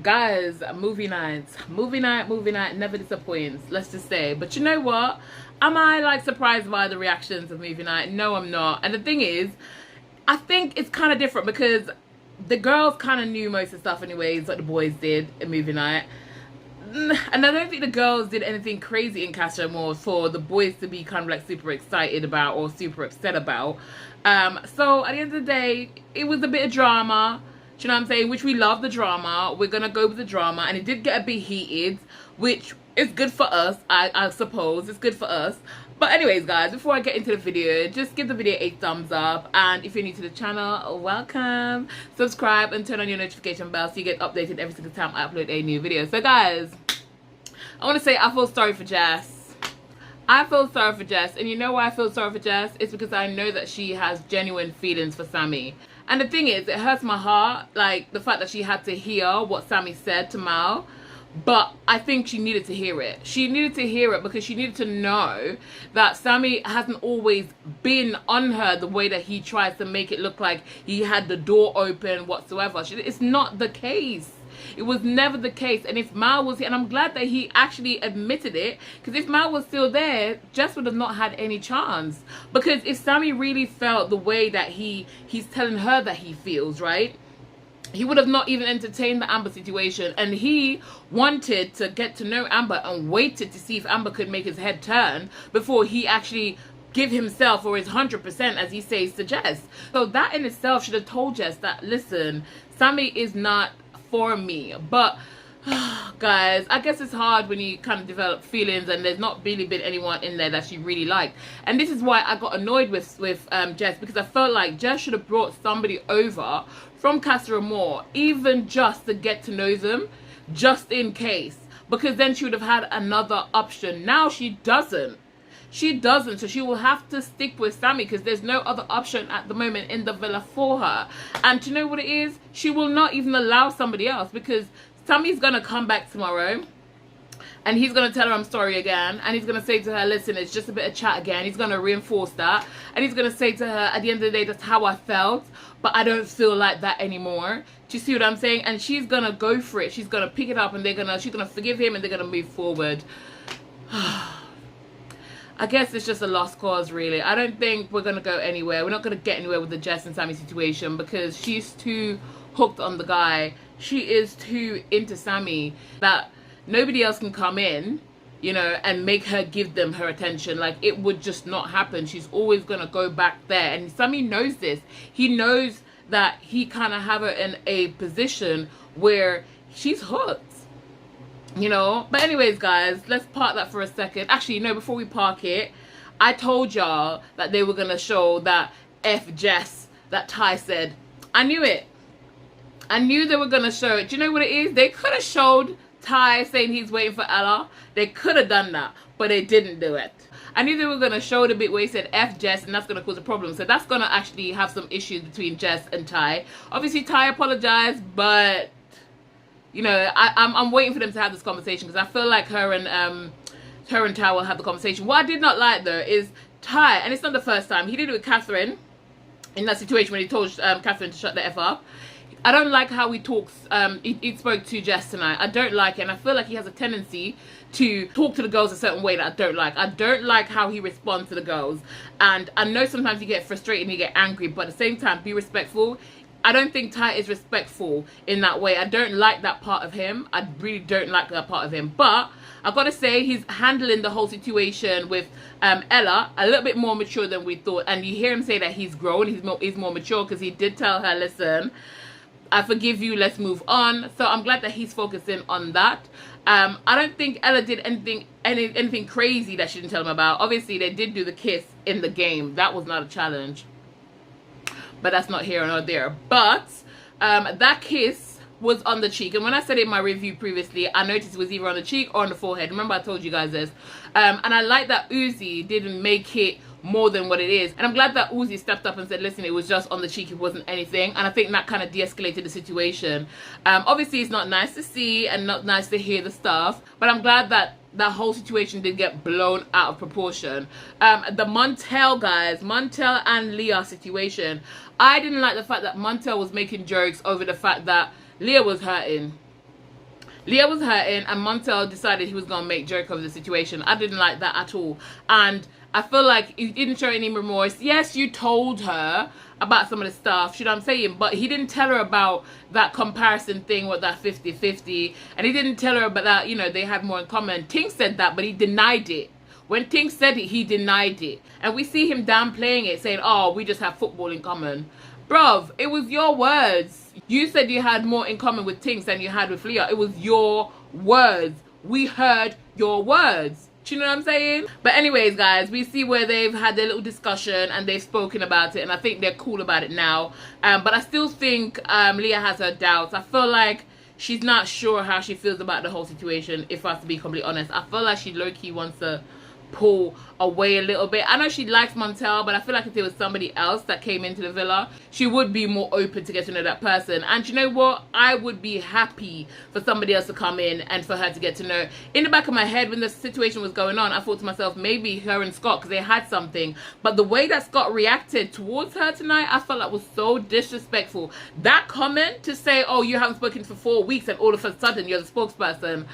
Guys, movie night never disappoints, let's just say. But you know what, am I like surprised by the reactions of movie night? No, I'm not. And the thing is, I think it's kind of different because the girls kind of knew most of the stuff anyways, what the boys did in movie night. And I don't think the girls did anything crazy in Casa Amor for the boys to be kind of like super excited about or super upset about. So at the end of the day, it was a bit of drama. Do you know what I'm saying? Which we love the drama. We're gonna go with the drama, and it did get a bit heated, which is good for us. I suppose it's good for us. But anyways, guys, before I get into the video, just give the video a thumbs up, and if you're new to the channel, welcome. Subscribe and turn on your notification bell so you get updated every single time I upload a new video. So guys, I want to say I feel sorry for Jess. I feel sorry for Jess, and you know why I feel sorry for Jess? It's because I know that she has genuine feelings for Sammy. And the thing is, it hurts my heart, like the fact that she had to hear what Sammy said to Mal. But I think she needed to hear it. She needed to hear it because she needed to know that Sammy hasn't always been on her the way that he tries to make it look like he had the door open whatsoever. It's not the case. It was never the case. And if Mal was here, and I'm glad that he actually admitted it, because if Mal was still there, Jess would have not had any chance. Because if Sammy really felt the way that he's telling her that he feels, right, he would have not even entertained the Amber situation. And he wanted to get to know Amber and waited to see if Amber could make his head turn before he actually give himself or his 100%, as he says to Jess. So that in itself should have told Jess that, listen, Sammy is not for me. But guys, I guess it's hard when you kind of develop feelings and there's not really been anyone in there that she really liked. And this is why I got annoyed with Jess, because I felt like Jess should have brought somebody over from Casa Amor, even just to get to know them, just in case, because then she would have had another option. Now she doesn't. She doesn't, so she will have to stick with Sammy because there's no other option at the moment in the villa for her. And do you know what it is? She will not even allow somebody else, because Sammy's gonna come back tomorrow and he's gonna tell her I'm sorry again, and he's gonna say to her, listen, it's just a bit of chat again. He's gonna reinforce that, and he's gonna say to her, at the end of the day, that's how I felt, but I don't feel like that anymore. Do you see what I'm saying? And she's gonna go for it. She's gonna pick it up, and she's gonna forgive him, and they're gonna move forward. I guess it's just a lost cause, really. I don't think we're going to go anywhere. We're not going to get anywhere with the Jess and Sammy situation because she's too hooked on the guy. She is too into Sammy that nobody else can come in, you know, and make her give them her attention. Like, it would just not happen. She's always going to go back there. And Sammy knows this. He knows that he kind of have her in a position where she's hooked. You know. But anyways, guys, let's park that for a second. Actually, no, before we park it, I told y'all that they were gonna show that Jess that Ty said. I knew it. I knew they were gonna show it. Do you know what it is? They could have showed Ty saying he's waiting for Ella. They could have done that, but they didn't do it. I knew they were gonna show the bit where he said F Jess, and that's gonna cause a problem. So that's gonna actually have some issues between Jess and Ty. Obviously Ty apologized, but you know, I'm waiting for them to have this conversation because I feel like her and Ty will have the conversation. What I did not like though is Ty, and it's not the first time, he did it with Catherine in that situation when he told Catherine to shut the F up. I don't like how he talks. He spoke to Jess tonight. I don't like it, and I feel like he has a tendency to talk to the girls a certain way that I don't like. I don't like how he responds to the girls, and I know sometimes you get frustrated and you get angry, but at the same time, be respectful. I don't think Ty is respectful in that way. I don't like that part of him. I really don't like that part of him. But I've got to say, he's handling the whole situation with Ella a little bit more mature than we thought. And you hear him say that he's grown, he's more mature, because he did tell her, listen, I forgive you, let's move on. So I'm glad that he's focusing on that. I don't think Ella did anything crazy that she didn't tell him about. Obviously, they did do the kiss in the game. That was not a challenge. But that's not here nor there. But that kiss was on the cheek. And when I said it in my review previously, I noticed it was either on the cheek or on the forehead. Remember I told you guys this. And I like that Uzi didn't make it more than what it is. And I'm glad that Uzi stepped up and said, listen, it was just on the cheek, it wasn't anything. And I think that kind of de-escalated the situation. Obviously, it's not nice to see and not nice to hear the stuff. But I'm glad that that whole situation did get blown out of proportion. The Montel guys, Montel and Leah situation, I didn't like the fact that Montel was making jokes over the fact that Leah was hurting. Leah was hurting, and Montel decided he was going to make joke of the situation. I didn't like that at all. And I feel like he didn't show any remorse. Yes, you told her about some of the stuff, you know what I'm saying? But he didn't tell her about that comparison thing with that 50-50. And he didn't tell her about that, you know, they had more in common. Ting said that, but he denied it. When Ting said it, he denied it. And we see him downplaying it, saying, oh, we just have football in common. Bruv, it was your words. You said you had more in common with Ting than you had with Leah. It was your words. We heard your words. Do you know what I'm saying? But anyways, guys, we see where they've had their little discussion and they've spoken about it. And I think they're cool about it now. But I still think Leah has her doubts. I feel like she's not sure how she feels about the whole situation, if I have to be completely honest. I feel like she low-key wants to pull away a little bit. I know she likes Montel, but I feel like if there was somebody else that came into the villa, she would be more open to get to know that person. And you know what? I would be happy for somebody else to come in and for her to get to know. In the back of my head, when the situation was going on, I thought to myself, maybe her and Scott, because they had something. But the way that Scott reacted towards her tonight, I felt like was so disrespectful. That comment to say, oh, you haven't spoken for 4 weeks and all of a sudden you're the spokesperson,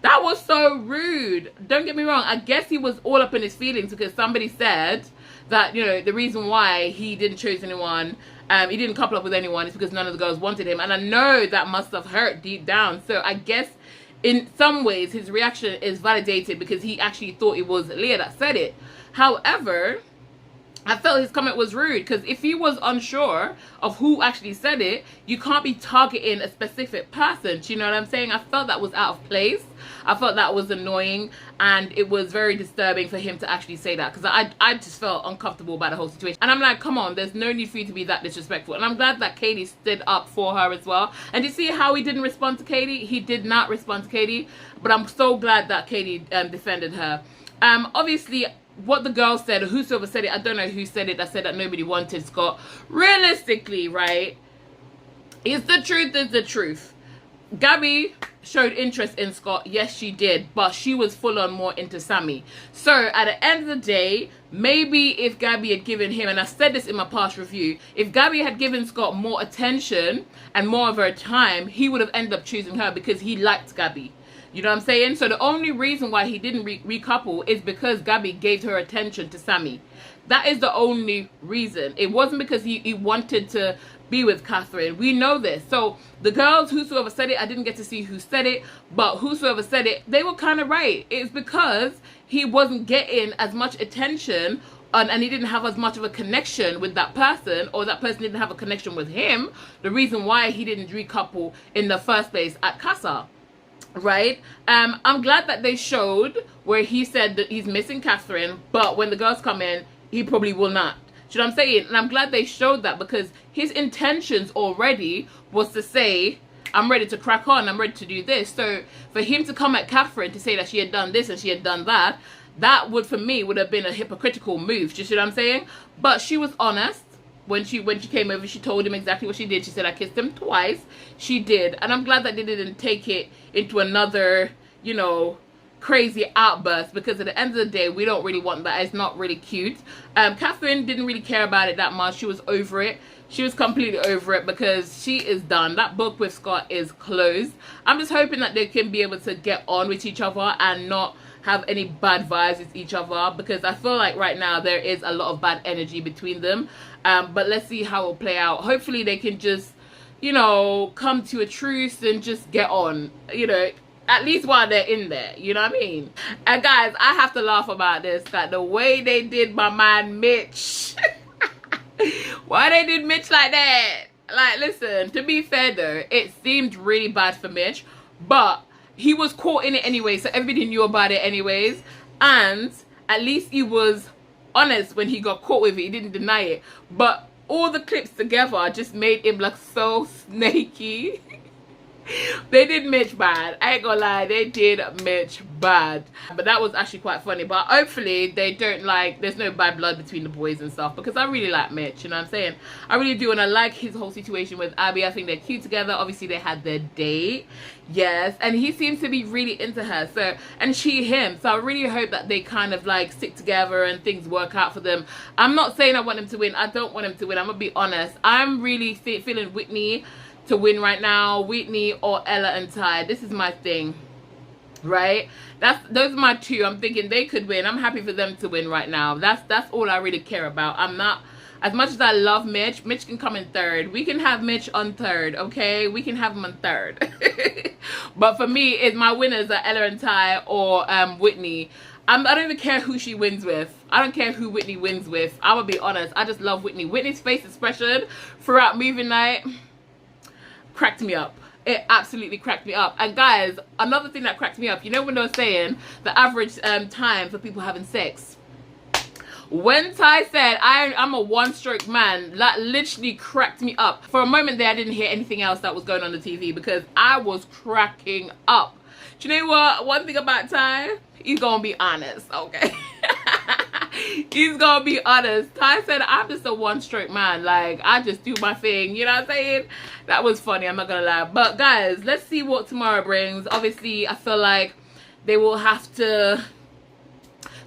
that was so rude. Don't get me wrong. I guess he was all up in his feelings because somebody said that, you know, the reason why he didn't choose anyone, he didn't couple up with anyone, is because none of the girls wanted him. And I know that must have hurt deep down. So I guess in some ways his reaction is validated because he actually thought it was Leah that said it. However, I felt his comment was rude because if he was unsure of who actually said it, you can't be targeting a specific person. Do you know what I'm saying? I felt that was out of place. I felt that was annoying, and it was very disturbing for him to actually say that because I just felt uncomfortable about the whole situation. And I'm like, come on, there's no need for you to be that disrespectful. And I'm glad that Katie stood up for her as well. And you see how he didn't respond to Katie? He did not respond to Katie, but I'm so glad that Katie defended her. Obviously, what the girl said, or whosoever said it, I don't know who said it, that said that nobody wanted Scott. Realistically, right, is the truth. Gabby showed interest in Scott. Yes, she did, but she was full on more into Sammy. So at the end of the day, maybe if Gabby had given him, and I said this in my past review, if Gabby had given Scott more attention and more of her time, he would have ended up choosing her because he liked Gabby. You know what I'm saying? So the only reason why he didn't recouple is because Gabby gave her attention to Sammy. That is the only reason. It wasn't because he wanted to be with Catherine. We know this. So the girls, whosoever said it, I didn't get to see who said it, but whosoever said it, they were kind of right. It's because he wasn't getting as much attention and he didn't have as much of a connection with that person, or that person didn't have a connection with him. The reason why he didn't recouple in the first place at Casa. Right? I'm glad that they showed where he said that he's missing Catherine, but when the girls come in, he probably will not. Do you know what I'm saying? And I'm glad they showed that because his intentions already was to say, I'm ready to crack on, I'm ready to do this. So for him to come at Catherine to say that she had done this and she had done that, that would, for me, would have been a hypocritical move. Do you see what I'm saying? But she was honest. When she came over, she told him exactly what she did. She said, I kissed him twice. She did. And I'm glad that they didn't take it into another, you know, crazy outburst, because at the end of the day, we don't really want that. It's not really cute. Catherine didn't really care about it that much. She was over it. She was completely over it because she is done. That book with Scott is closed. I'm just hoping that they can be able to get on with each other and not have any bad vibes with each other, because I feel like right now there is a lot of bad energy between them. But let's see how it will play out. Hopefully they can just, you know, come to a truce and just get on, you know, at least while they're in there, you know what I mean? And guys, I have to laugh about this, that the way they did my man Mitch. Why they did Mitch like that? Like, listen, to be fair though, it seemed really bad for Mitch, but he was caught in it anyway, so everybody knew about it anyways. And at least he was honest when he got caught with it. He didn't deny it. But all the clips together just made him look so snaky. They did Mitch bad. I ain't gonna lie, they did Mitch bad. But that was actually quite funny. But hopefully they don't, like, there's no bad blood between the boys and stuff, because I really like Mitch, you know what I'm saying? I really do, and I like his whole situation with Abby. I think they're cute together. Obviously they had their date, yes, and he seems to be really into her, so, and she him. So I really hope that they kind of like stick together and things work out for them. I'm not saying I want him to win. I don't want him to win. I'm gonna be honest. I'm really feeling Whitney to win right now, Whitney or Ella and Ty. This is my thing, right? Those are my two. I'm thinking they could win. I'm happy for them to win right now. That's all I really care about. I'm not, as much as I love Mitch can come in third. We can have Mitch on third, okay? We can have him on third. But for me, my winners are Ella and Ty or Whitney. I don't even care who she wins with. I don't care who Whitney wins with. I'm gonna be honest. I just love Whitney. Whitney's face expression throughout movie night cracked me up. It absolutely cracked me up. And guys, another thing that cracked me up, you know when they were saying the average time for people having sex? When Ty said, I'm a one-stroke man, that literally cracked me up. For a moment there, I didn't hear anything else that was going on the TV because I was cracking up. Do you know what? One thing about Ty, he's gonna be honest, okay? He's gonna be honest. Ty said, I'm just a one-stroke man. Like, I just do my thing. You know what I'm saying? That was funny, I'm not gonna lie. But guys, let's see what tomorrow brings. Obviously, I feel like they will have to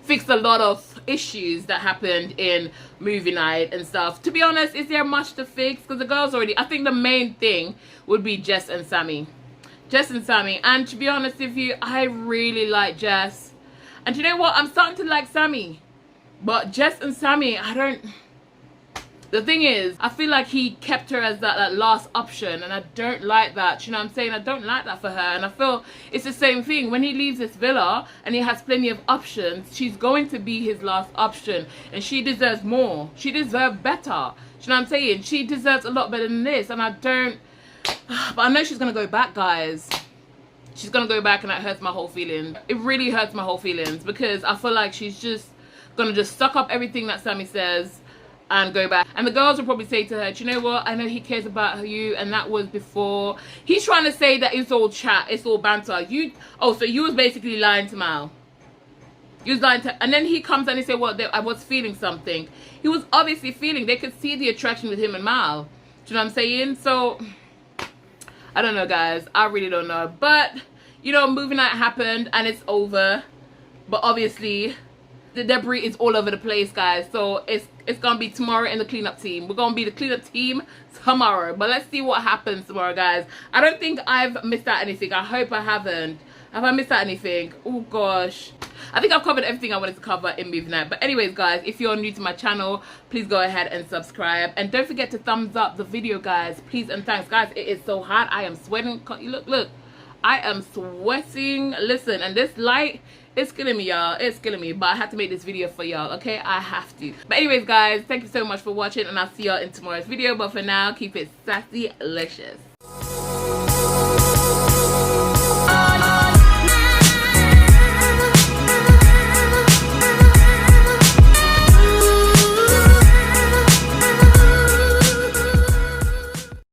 fix a lot of issues that happened in movie night and stuff. To be honest, is there much to fix? Because the girls already, I think the main thing would be Jess and Sammy. Jess and Sammy. And to be honest with you, I really like Jess. And you know what? I'm starting to like Sammy. But Jess and Sammy, I don't... The thing is, I feel like he kept her as that last option, and I don't like that. You know what I'm saying? I don't like that for her, and I feel it's the same thing. When he leaves this villa and he has plenty of options, she's going to be his last option, and she deserves more. She deserves better. You know what I'm saying? She deserves a lot better than this, and I don't... But I know she's going to go back, guys. She's going to go back, and that hurts my whole feelings. It really hurts my whole feelings, because I feel like she's just going to just suck up everything that Sammy says and go back. And the girls will probably say to her, do you know what, I know he cares about you, and that was before. He's trying to say that it's all chat, it's all banter. So you was basically lying to Mal. You was lying to, and then he comes and he said, well, I was feeling something. He was obviously feeling, they could see the attraction with him and Mal. Do you know what I'm saying? So I don't know, guys, I really don't know. But you know, movie night happened and it's over, but obviously the debris is all over the place, guys. So it's gonna be tomorrow in the cleanup team. We're gonna be the cleanup team tomorrow. But let's see what happens tomorrow, guys. I don't think I've missed out anything. I hope I haven't. Have I missed out anything? Oh gosh, I think I've covered everything I wanted to cover in movie night. But anyways, guys, if you're new to my channel, please go ahead and subscribe, and don't forget to thumbs up the video, guys, please and thanks. Guys, it is so hot. I am sweating. Look, I am sweating. Listen, and this light, it's killing me, y'all. It's killing me. But I have to make this video for y'all, okay? I have to. But anyways, guys, thank you so much for watching, and I'll see y'all in tomorrow's video. But for now, keep it sassy-licious.